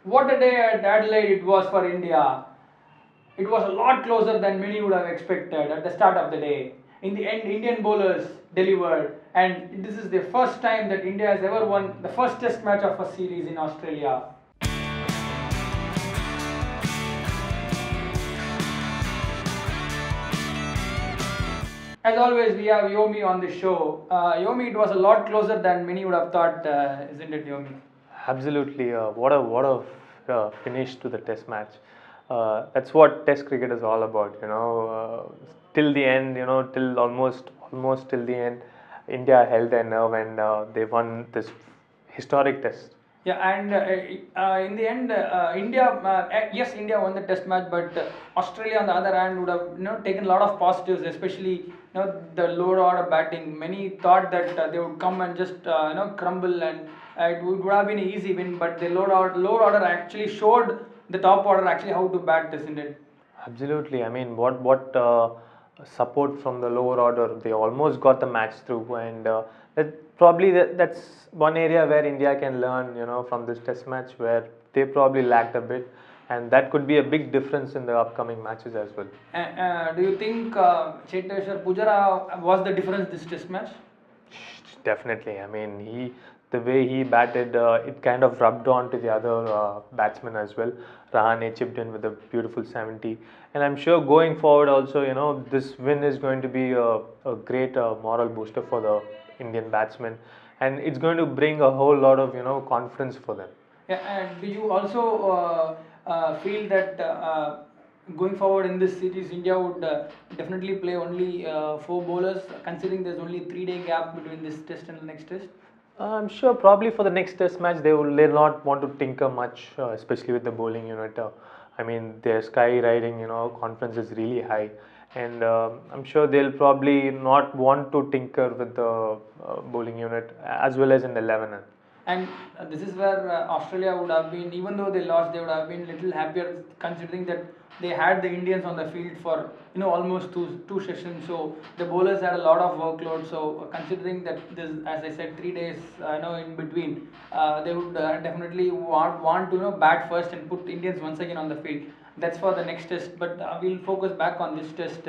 What a day at Adelaide it was for India. It was a lot closer than many would have expected at the start of the day. In the end, Indian bowlers delivered, and this is the first time that India has ever won the first test match of a series in Australia. As always, we have Yomi on the show. Yomi, it was a lot closer than many would have thought, isn't it, Yomi? Absolutely. What a finish to the Test match. That's what Test cricket is all about. Till the end. Till almost till the end, India held their nerve and they won this historic Test. Yeah, and in the end, yes, India won the Test match, but Australia, on the other hand, would have taken a lot of positives, especially the lower order batting. Many thought that they would come and just crumble, and it would have been an easy win. But the lower order actually showed the top order actually how to bat, isn't it? Absolutely. I mean, what support from the lower order? They almost got the match through, and that's one area where India can learn, from this Test match where they probably lacked a bit, and that could be a big difference in the upcoming matches as well. Do you think Cheteshwar Pujara was the difference this Test match? Definitely. I mean, the way he batted, it kind of rubbed on to the other batsmen as well. Rahane chipped in with a beautiful 70, and I'm sure going forward also, this win is going to be a great moral booster for the Indian batsmen, and it's going to bring a whole lot of confidence for them. Yeah, and do you also feel that going forward in this series, India would definitely play only four bowlers, considering there's only 3 day gap between this test and the next test? I'm sure probably for the next test match they'll not want to tinker much, especially with the bowling unit. I mean their sky riding confidence is really high, and I'm sure they'll probably not want to tinker with the bowling unit as well as in the 11. And this is where Australia would have been, even though they lost, they would have been little happier considering that they had the Indians on the field for almost two sessions. So the bowlers had a lot of workload. So considering that this, as I said, 3 days in between, they would definitely want to bat first and put Indians once again on the field. That's for the next test. But we'll focus back on this test.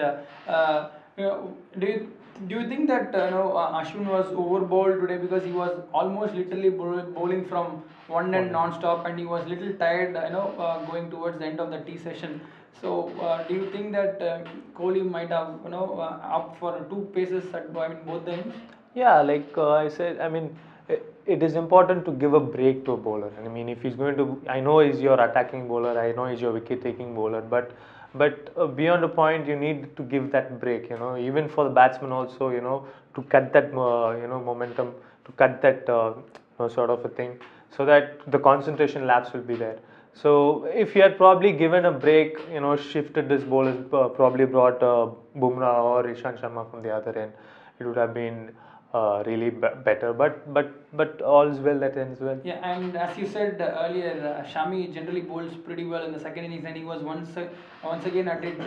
Do you think that Ashwin was overbowled today because he was almost literally bowling from one end non-stop, and he was little tired going towards the end of the tea session. So do you think that Kohli might have up for two paces at both the ends? Yeah, like I said, I mean, it is important to give a break to a bowler. I mean, if he's going to, I know he's your attacking bowler, I know he's your wicket-taking bowler, but beyond a point, you need to give that break. Even for the batsman also, to cut that momentum, to cut that sort of a thing, so that the concentration lapse will be there. So if he had probably given a break, shifted this bowlers, probably brought Bumrah or Ishant Sharma from the other end, it would have been really better. But all's well that ends well. Yeah, and as you said earlier, Shami generally bowls pretty well in the second innings, and he was once again at it.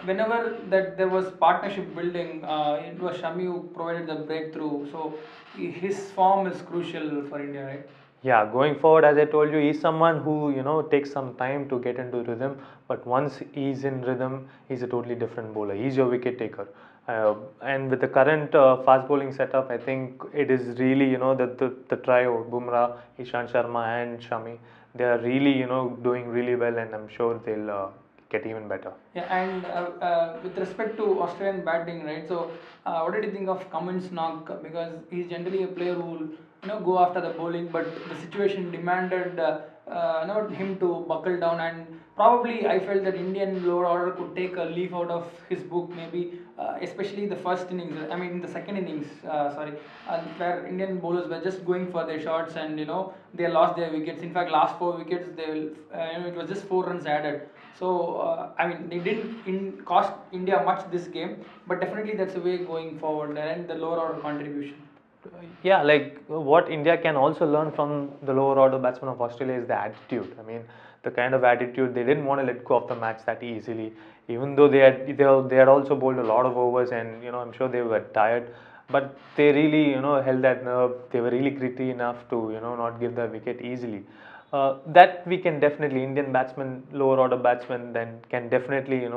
Whenever that there was partnership building, it was Shami who provided the breakthrough. So his form is crucial for India, right? Yeah, going forward, as I told you, he's someone who takes some time to get into rhythm. But once he's in rhythm, he's a totally different bowler. He's your wicket taker. And with the current fast bowling setup, I think it is really the trio Bumrah, Ishant Sharma, and Shami. They are really doing really well, and I'm sure they'll get even better. Yeah, and with respect to Australian batting, right? So, what did you think of Cummins' knock? Because he's generally a player who will go after the bowling, but the situation demanded him to buckle down, and probably I felt that Indian lower order could take a leaf out of his book, maybe especially the first innings. I mean, the second innings, sorry, where Indian bowlers were just going for their shots, and they lost their wickets. In fact, last 4 wickets, they will, it was just 4 runs added. So I mean, they didn't cost India much this game, but definitely that's a way going forward, and the lower order contribution. Yeah, like what India can also learn from the lower order batsmen of Australia is the attitude. I mean, the kind of attitude, they didn't want to let go of the match that easily, even though they had also bowled a lot of overs, and I'm sure they were tired, but they really held that nerve. They were really gritty enough to not give the wicket easily. that we can definitely, Indian batsmen, lower order batsmen, then can definitely,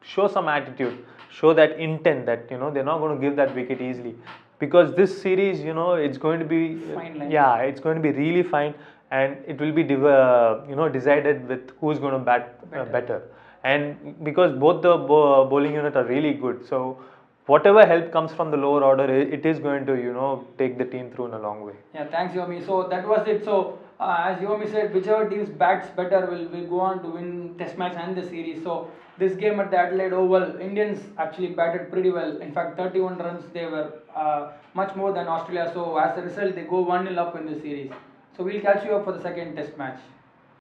show some attitude, show that intent that, they're not going to give that wicket easily. Because this series, it's going to be, Fine line. yeah, it's going to be really fine, and it will be, decided with who's going to bat better. And because both the bowling unit are really good, so whatever help comes from the lower order, it is going to, take the team through in a long way. Yeah, thanks Yomi. So that was it. So as Yomi said, whichever teams bats better will go on to win Test match and the series. So this game at the Adelaide Oval, Indians actually batted pretty well. In fact, 31 runs. They were much more than Australia. So as a result, they go 1-0 up in the series. So we'll catch you up for the second Test match.